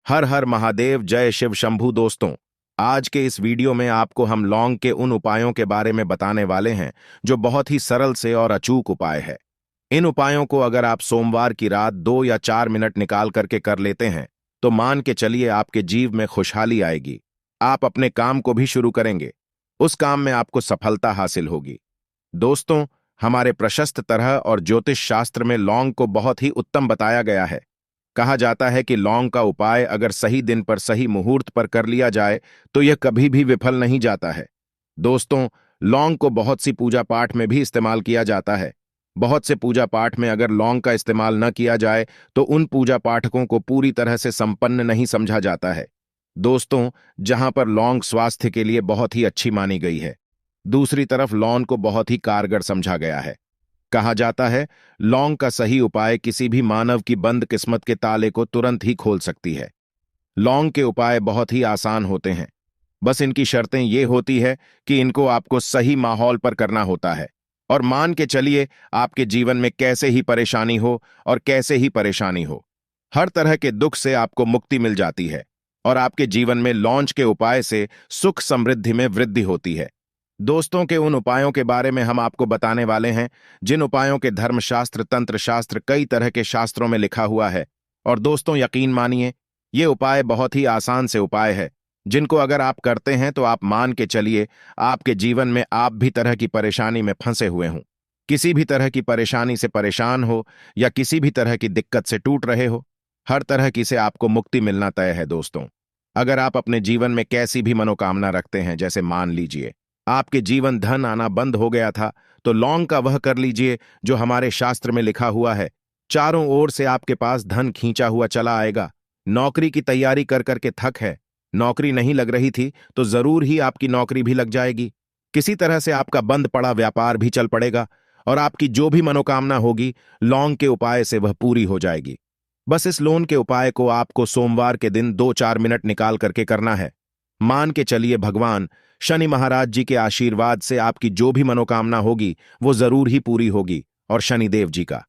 हर हर महादेव, जय शिव शंभू। दोस्तों, आज के इस वीडियो में आपको हम लौंग के उन उपायों के बारे में बताने वाले हैं जो बहुत ही सरल से और अचूक उपाय है। इन उपायों को अगर आप सोमवार की रात 2 या 4 मिनट निकाल करके कर लेते हैं तो मान के चलिए आपके जीव में खुशहाली आएगी। आप अपने काम को भी शुरू करेंगे, उस काम में आपको सफलता हासिल होगी। दोस्तों, हमारे प्रशस्त तरह और ज्योतिष शास्त्र में लौंग को बहुत ही उत्तम बताया गया है। कहा जाता है कि लौंग का उपाय अगर सही दिन पर सही मुहूर्त पर कर लिया जाए तो यह कभी भी विफल नहीं जाता है। दोस्तों, लौंग को बहुत सी पूजा पाठ में भी इस्तेमाल किया जाता है। बहुत से पूजा पाठ में अगर लौंग का इस्तेमाल न किया जाए तो उन पूजा पाठकों को पूरी तरह से संपन्न नहीं समझा जाता है। दोस्तों, जहां पर लौंग स्वास्थ्य के लिए बहुत ही अच्छी मानी गई है, दूसरी तरफ लौंग को बहुत ही कारगर समझा गया है। कहा जाता है, लौंग का सही उपाय किसी भी मानव की बंद किस्मत के ताले को तुरंत ही खोल सकती है। लौंग के उपाय बहुत ही आसान होते हैं, बस इनकी शर्तें ये होती है कि इनको आपको सही माहौल पर करना होता है। और मान के चलिए, आपके जीवन में कैसे ही परेशानी हो और कैसे ही परेशानी हो, हर तरह के दुख से आपको मुक्ति मिल जाती है और आपके जीवन में लौंग के उपाय से सुख समृद्धि में वृद्धि होती है। दोस्तों, के उन उपायों के बारे में हम आपको बताने वाले हैं जिन उपायों के धर्मशास्त्र, तंत्र शास्त्र, कई तरह के शास्त्रों में लिखा हुआ है। और दोस्तों, यकीन मानिए, ये उपाय बहुत ही आसान से उपाय है जिनको अगर आप करते हैं तो आप मान के चलिए आपके जीवन में आप भी तरह की परेशानी में फंसे हुए हों, किसी भी तरह की परेशानी से परेशान हो या किसी भी तरह की दिक्कत से टूट रहे हो, हर तरह की से आपको मुक्ति मिलना तय है। दोस्तों, अगर आप अपने जीवन में कैसी भी मनोकामना रखते हैं, जैसे मान लीजिए आपके जीवन धन आना बंद हो गया था, तो लौंग का वह कर लीजिए जो हमारे शास्त्र में लिखा हुआ है। चारों ओर से आपके पास धन खींचा हुआ चला आएगा। नौकरी की तैयारी कर करके थक है, नौकरी नहीं लग रही थी तो जरूर ही आपकी नौकरी भी लग जाएगी। किसी तरह से आपका बंद पड़ा व्यापार भी चल पड़ेगा और आपकी जो भी मनोकामना होगी, लौंग के उपाय से वह पूरी हो जाएगी। बस इस लौंग के उपाय को आपको सोमवार के दिन 2-4 मिनट निकाल करके करना है। मान के चलिए भगवान शनि महाराज जी के आशीर्वाद से आपकी जो भी मनोकामना होगी वो जरूर ही पूरी होगी और शनिदेव जी का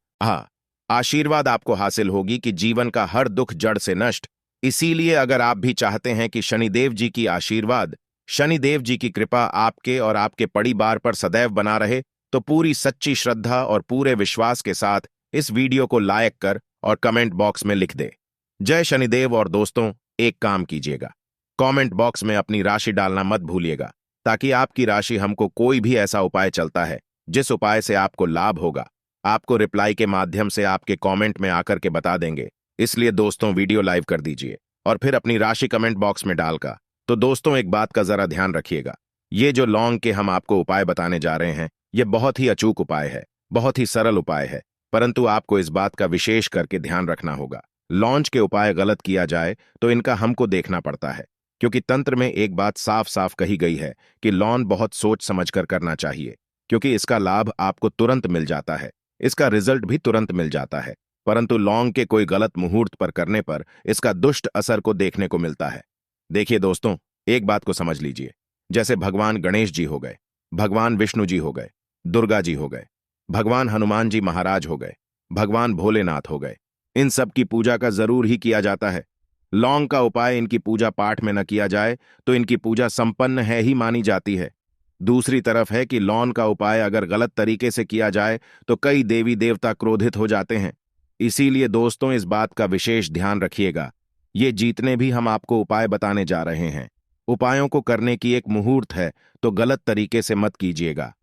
आशीर्वाद आपको हासिल होगी कि जीवन का हर दुख जड़ से नष्ट। इसीलिए अगर आप भी चाहते हैं कि शनिदेव जी की आशीर्वाद, शनिदेव जी की कृपा आपके और आपके परिवार पर सदैव बना रहे, तो पूरी सच्ची श्रद्धा और पूरे विश्वास के साथ इस वीडियो को लाइक कर और कमेंट बॉक्स में लिख दे जय शनिदेव। और दोस्तों, एक काम कीजिएगा, कमेंट बॉक्स में अपनी राशि डालना मत भूलिएगा, ताकि आपकी राशि हमको कोई भी ऐसा उपाय चलता है जिस उपाय से आपको लाभ होगा, आपको रिप्लाई के माध्यम से आपके कमेंट में आकर के बता देंगे। इसलिए दोस्तों, वीडियो लाइव कर दीजिए और फिर अपनी राशि कमेंट बॉक्स में डालकर। तो दोस्तों, एक बात का जरा ध्यान रखिएगा, ये जो लौंग के हम आपको उपाय बताने जा रहे हैं, ये बहुत ही अचूक उपाय है, बहुत ही सरल उपाय है, परंतु आपको इस बात का विशेष करके ध्यान रखना होगा। लौंग के उपाय गलत किया जाए तो इनका हमको देखना पड़ता है, क्योंकि तंत्र में एक बात साफ साफ कही गई है कि लौंग बहुत सोच समझकर करना चाहिए, क्योंकि इसका लाभ आपको तुरंत मिल जाता है, इसका रिजल्ट भी तुरंत मिल जाता है। परंतु लौंग के कोई गलत मुहूर्त पर करने पर इसका दुष्ट असर को देखने को मिलता है। देखिए दोस्तों, एक बात को समझ लीजिए, जैसे भगवान गणेश जी हो गए, भगवान विष्णु जी हो गए, दुर्गा जी हो गए, भगवान हनुमान जी महाराज हो गए, भगवान भोलेनाथ हो गए, इन सब की पूजा का जरूर ही किया जाता है। लौंग का उपाय इनकी पूजा पाठ में न किया जाए तो इनकी पूजा संपन्न है ही मानी जाती है। दूसरी तरफ है कि लौंग का उपाय अगर गलत तरीके से किया जाए तो कई देवी देवता क्रोधित हो जाते हैं। इसीलिए दोस्तों, इस बात का विशेष ध्यान रखिएगा। ये जितने भी हम आपको उपाय बताने जा रहे हैं, उपायों को करने की एक मुहूर्त है, तो गलत तरीके से मत कीजिएगा।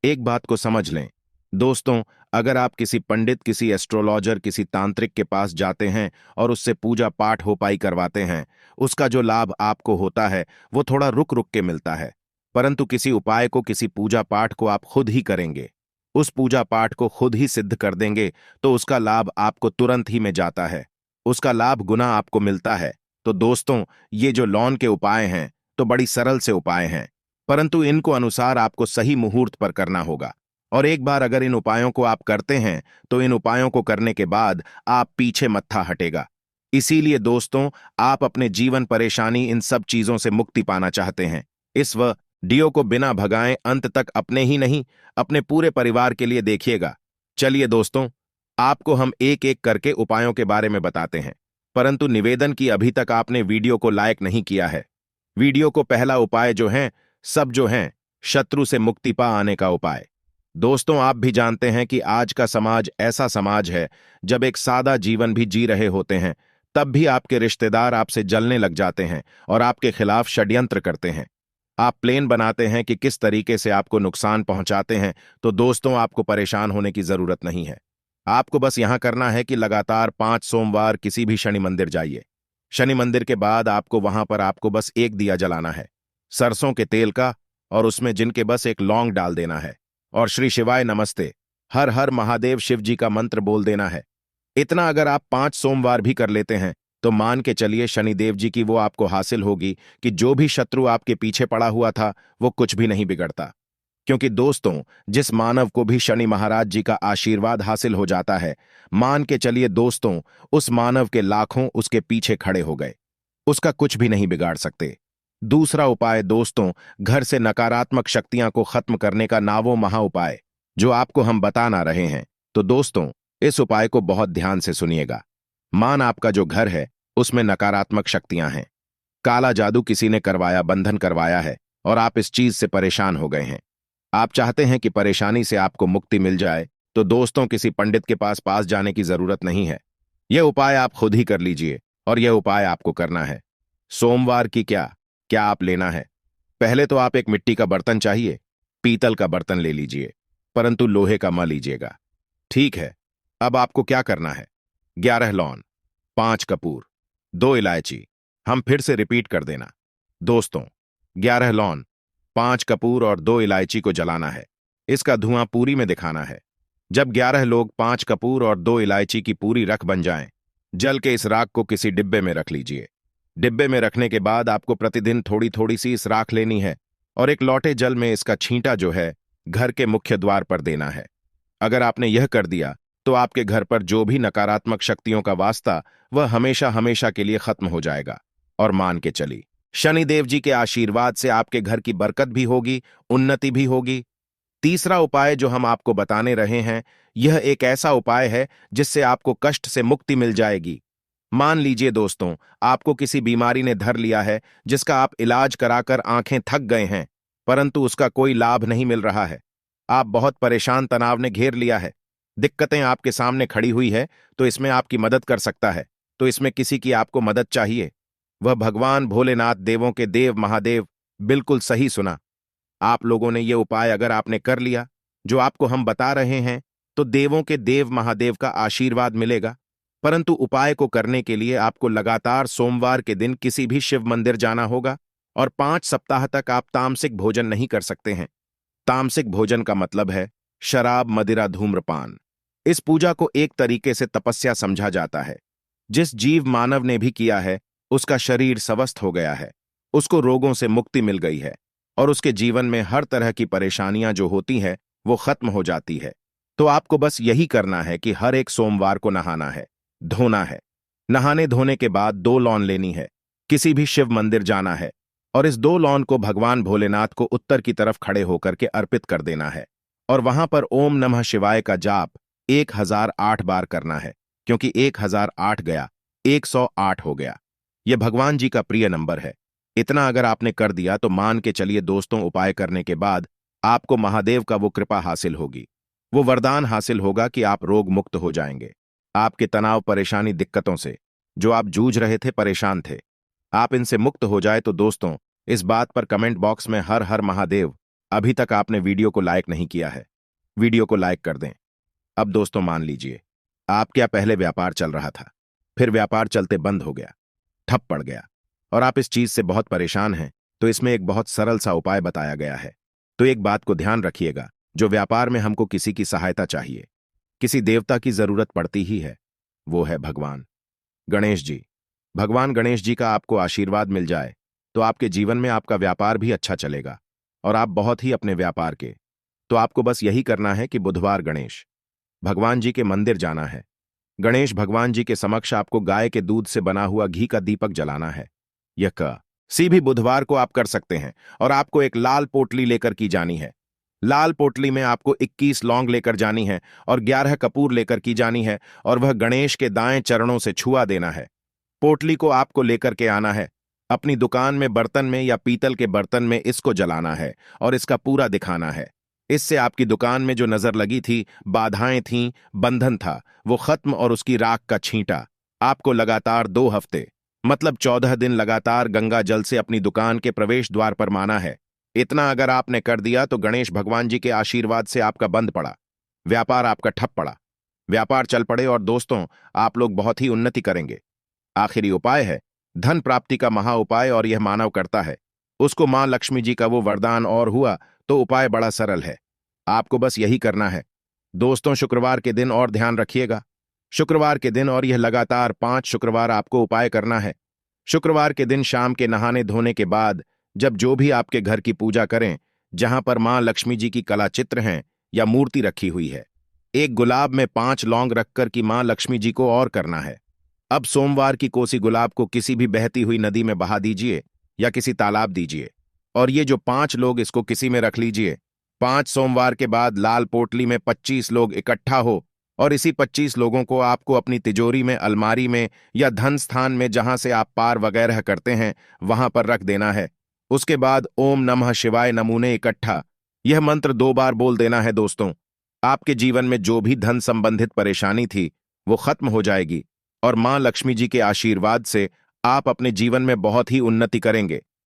एक बात को समझ लें दोस्तों, अगर आप किसी पंडित, किसी एस्ट्रोलॉजर, किसी तांत्रिक के पास जाते हैं और उससे पूजा पाठ हो पाई करवाते हैं, उसका जो लाभ आपको होता है वो थोड़ा रुक रुक के मिलता है। परंतु किसी उपाय को, किसी पूजा पाठ को आप खुद ही करेंगे, उस पूजा पाठ को खुद ही सिद्ध कर देंगे, तो उसका लाभ आपको तुरंत ही में जाता है, उसका लाभ गुना आपको मिलता है। तो दोस्तों, ये जो लौंग के उपाय हैं तो बड़ी सरल से उपाय हैं, परंतु इनको अनुसार आपको सही मुहूर्त पर करना होगा। और एक बार अगर इन उपायों को आप करते हैं तो इन उपायों को करने के बाद आप पीछे मत्था हटेगा। इसीलिए दोस्तों, आप अपने जीवन परेशानी इन सब चीजों से मुक्ति पाना चाहते हैं, इस वीडियो को बिना भगाएं अंत तक अपने ही नहीं, अपने पूरे परिवार के लिए देखिएगा। चलिए दोस्तों, आपको हम एक एक करके उपायों के बारे में बताते हैं। परंतु निवेदन की अभी तक आपने वीडियो को लाइक नहीं किया है। वीडियो को पहला उपाय जो हैं शत्रु से मुक्ति पा आने का उपाय। दोस्तों, आप भी जानते हैं कि आज का समाज ऐसा समाज है जब एक सादा जीवन भी जी रहे होते हैं तब भी आपके रिश्तेदार आपसे जलने लग जाते हैं और आपके खिलाफ षड्यंत्र करते हैं। आप प्लान बनाते हैं कि किस तरीके से आपको नुकसान पहुंचाते हैं, तो दोस्तों आपको परेशान होने की जरूरत नहीं है। आपको बस यहां करना है कि लगातार 5 सोमवार किसी भी शनि मंदिर जाइए। शनि मंदिर के बाद आपको वहां पर आपको बस एक दिया जलाना है, सरसों के तेल का, और उसमें जिनके बस एक लौंग डाल देना है और श्री शिवाय नमस्ते, हर हर महादेव शिव जी का मंत्र बोल देना है। इतना अगर आप 5 सोमवार भी कर लेते हैं तो मान के चलिए शनिदेव जी की वो आपको हासिल होगी कि जो भी शत्रु आपके पीछे पड़ा हुआ था वो कुछ भी नहीं बिगड़ता। क्योंकि दोस्तों, जिस मानव को भी शनि महाराज जी का आशीर्वाद हासिल हो जाता है, मान के चलिए दोस्तों, उस मानव के लाखों उसके पीछे खड़े हो गए, उसका कुछ भी नहीं बिगाड़ सकते। दूसरा उपाय दोस्तों, घर से नकारात्मक शक्तियां को खत्म करने का नावो महा उपाय, जो आपको हम बताना रहे हैं। तो दोस्तों, इस उपाय को बहुत ध्यान से सुनिएगा। मान आपका जो घर है उसमें नकारात्मक शक्तियां हैं, काला जादू किसी ने करवाया, बंधन करवाया है और आप इस चीज से परेशान हो गए हैं। आप चाहते हैं कि परेशानी से आपको मुक्ति मिल जाए, तो दोस्तों किसी पंडित के पास जाने की जरूरत नहीं है। यह उपाय आप खुद ही कर लीजिए और यह उपाय आपको करना है। सोमवार की क्या क्या आप लेना है? पहले तो आप एक मिट्टी का बर्तन चाहिए, पीतल का बर्तन ले लीजिए, परंतु लोहे का मत लीजिएगा। ठीक है, अब आपको क्या करना है? 11 लौंग, 5 कपूर, 2 इलायची। हम फिर से रिपीट कर देना दोस्तों, 11 लौंग, 5 कपूर और 2 इलायची को जलाना है। इसका धुआं पूरी में दिखाना है। जब 11 लोग 5 कपूर और 2 इलायची की पूरी रख बन जाएं, जल के इस राख को किसी डिब्बे में रख लीजिए। डिब्बे में रखने के बाद आपको प्रतिदिन थोड़ी थोड़ी सी इस राख लेनी है और एक लौटे जल में इसका छींटा जो है घर के मुख्य द्वार पर देना है। अगर आपने यह कर दिया तो आपके घर पर जो भी नकारात्मक शक्तियों का वास्ता वह हमेशा हमेशा के लिए खत्म हो जाएगा। और मान के चली, शनिदेव जी के आशीर्वाद से आपके घर की बरकत भी होगी, उन्नति भी होगी। तीसरा उपाय जो हम आपको बताने रहे हैं, यह एक ऐसा उपाय है जिससे आपको कष्ट से मुक्ति मिल जाएगी। मान लीजिए दोस्तों, आपको किसी बीमारी ने धर लिया है जिसका आप इलाज कराकर आंखें थक गए हैं, परंतु उसका कोई लाभ नहीं मिल रहा है। आप बहुत परेशान, तनाव ने घेर लिया है, दिक्कतें आपके सामने खड़ी हुई है, तो इसमें आपकी मदद कर सकता है। तो इसमें किसी की आपको मदद चाहिए, वह भगवान भोलेनाथ, देवों के देव महादेव। बिल्कुल सही सुना। आप लोगों ने यह उपाय अगर आपने कर लिया जो आपको हम बता रहे हैं, तो देवों के देव महादेव का आशीर्वाद मिलेगा। परंतु उपाय को करने के लिए आपको लगातार सोमवार के दिन किसी भी शिव मंदिर जाना होगा और 5 सप्ताह तक आप तामसिक भोजन नहीं कर सकते हैं। तामसिक भोजन का मतलब है शराब, मदिरा, धूम्रपान। इस पूजा को एक तरीके से तपस्या समझा जाता है। जिस जीव मानव ने भी किया है उसका शरीर स्वस्थ हो गया है, उसको रोगों से मुक्ति मिल गई है और उसके जीवन में हर तरह की परेशानियां जो होती हैं वो खत्म हो जाती है। तो आपको बस यही करना है कि हर एक सोमवार को नहाना है, धोना है। नहाने धोने के बाद 2 लौंग लेनी है, किसी भी शिव मंदिर जाना है और इस 2 लौंग को भगवान भोलेनाथ को उत्तर की तरफ खड़े होकर के अर्पित कर देना है और वहां पर ओम नमः शिवाय का जाप 1008 बार करना है, क्योंकि 1008 गया 108 हो गया। यह भगवान जी का प्रिय नंबर है। इतना अगर आपने कर दिया तो मान के चलिए दोस्तों, उपाय करने के बाद आपको महादेव का वो कृपा हासिल होगी, वो वरदान हासिल होगा कि आप रोग मुक्त हो जाएंगे। आपके तनाव, परेशानी, दिक्कतों से जो आप जूझ रहे थे, परेशान थे, आप इनसे मुक्त हो जाए। तो दोस्तों, इस बात पर कमेंट बॉक्स में हर हर महादेव। अभी तक आपने वीडियो को लाइक नहीं किया है, वीडियो को लाइक कर दें। अब दोस्तों मान लीजिए, आप क्या पहले व्यापार चल रहा था, फिर व्यापार चलते बंद हो गया, ठप पड़ गया और आप इस चीज से बहुत परेशान हैं, तो इसमें एक बहुत सरल सा उपाय बताया गया है। तो एक बात को ध्यान रखिएगा, जो व्यापार में हमको किसी की सहायता चाहिए, किसी देवता की जरूरत पड़ती ही है, वो है भगवान गणेश जी। भगवान गणेश जी का आपको आशीर्वाद मिल जाए तो आपके जीवन में आपका व्यापार भी अच्छा चलेगा और आप बहुत ही अपने व्यापार के। तो आपको बस यही करना है कि बुधवार गणेश भगवान जी के मंदिर जाना है। गणेश भगवान जी के समक्ष आपको गाय के दूध से बना हुआ घी का दीपक जलाना है। यह किसी भी बुधवार को आप कर सकते हैं और आपको एक लाल पोटली लेकर की जानी है। लाल पोटली में आपको 21 लौंग लेकर जानी है और 11 कपूर लेकर की जानी है और वह गणेश के दाएं चरणों से छुआ देना है। पोटली को आपको लेकर के आना है। अपनी दुकान में बर्तन में या पीतल के बर्तन में इसको जलाना है और इसका पूरा दिखाना है। इससे आपकी दुकान में जो नजर लगी थी, बाधाएं थीं, बंधन था, वो खत्म और उसकी राख का छींटा। आपको लगातार 2 हफ्ते मतलब 14 दिन लगातार गंगा जल से अपनी दुकान के प्रवेश द्वार पर माना है। इतना अगर आपने कर दिया तो गणेश भगवान जी के आशीर्वाद से आपका बंद पड़ा, व्यापार आपका ठप पड़ा, व्यापार चल पड़े और दोस्तों आप लोग बहुत ही उन्नति करेंगे। आखिरी उपाय है धन प्राप्ति का महा उपाय और यह मानव करता है, उसको मां लक्ष्मी जी का वो वरदान और हुआ। तो उपाय बड़ा सरल है, आपको बस यही करना है। दोस्तों शुक्रवार के दिन और ध्यान रखिएगा, शुक्रवार के दिन और यह लगातार 5 शुक्रवार आपको उपाय करना है। शुक्रवार के दिन शाम के नहाने धोने के बाद जब जो भी आपके घर की पूजा करें, जहां पर मां लक्ष्मी जी की कला चित्र हैं या मूर्ति रखी हुई है, एक गुलाब में 5 लौंग रखकर कि मां लक्ष्मी जी को और करना है। अब सोमवार की कोसी गुलाब को किसी भी बहती हुई नदी में बहा दीजिए या किसी तालाब दीजिए, और ये जो 5 लोग इसको किसी में रख लीजिए। 5 सोमवार के बाद लाल पोटली में 25 लोग इकट्ठा हो और इसी 25 लोगों को आपको अपनी तिजोरी में, अलमारी में या धन स्थान में जहां से आप पार वगैरह करते हैं वहां पर रख देना है। उसके बाद ओम नमः शिवाय नमूने इकट्ठा यह मंत्र 2 बार बोल देना है। दोस्तों आपके जीवन में जो भी धन संबंधित परेशानी थी वो खत्म हो जाएगी और मां लक्ष्मी जी के आशीर्वाद से आप अपने जीवन में बहुत ही उन्नति करेंगे।